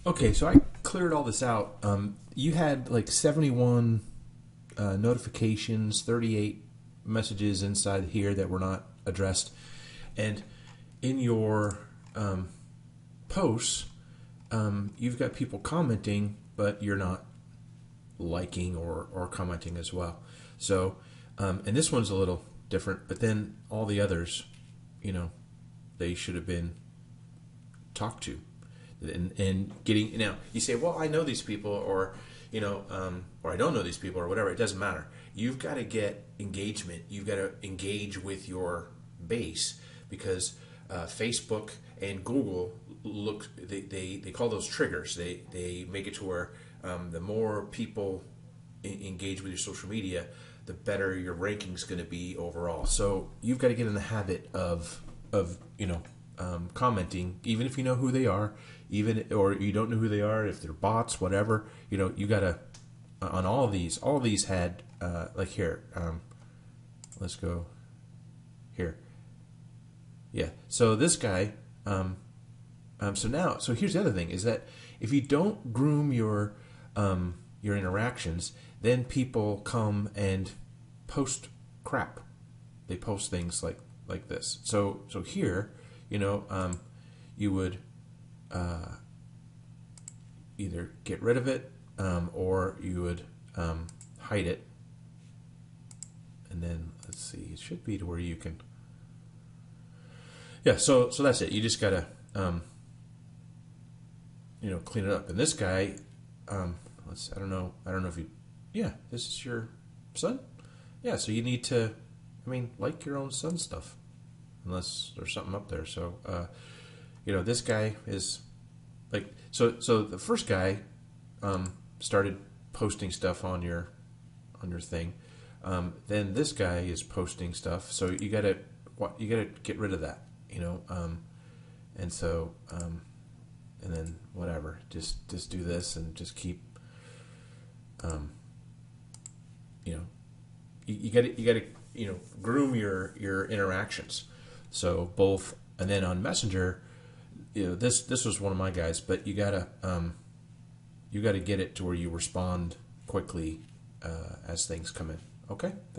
Okay, so I cleared all this out. You had like 71 notifications, 38 messages inside here that were not addressed. And in your posts, you've got people commenting, but you're not liking or commenting as well. So, and this one's a little different, but then all the others, you know, they should have been talked to. And getting, now you say, well, I know these people, or or I don't know these people, or whatever. It doesn't matter. You've got to get engagement. You've got to engage with your base, because Facebook and Google they call those triggers. They make it to where the more people engage with your social media, the better your ranking's going to be overall. So you've got to get in the habit of commenting, even if you know who they are, even or you don't know who they are, if they're bots, whatever. You got to on all of these. All of these had like here. Let's go here. Yeah. So this guy. So here's the other thing: is that if you don't groom your interactions, then people come and post crap. They post things like this. So here, you would either get rid of it, or you would hide it. And then let's see, it should be to where you can. Yeah, so that's it. You just gotta clean it up. And this guy, I don't know if you. Yeah, this is your son. Yeah, so you need to, like your own son's stuff, unless there's something up there. So, this guy is like, so the first guy started posting stuff on your thing. Then this guy is posting stuff. So you gotta get rid of that, and so and then whatever, just do this and just keep, you gotta groom your interactions. So both, and then on Messenger, this was one of my guys, but you gotta get it to where you respond quickly as things come in. Okay, thanks.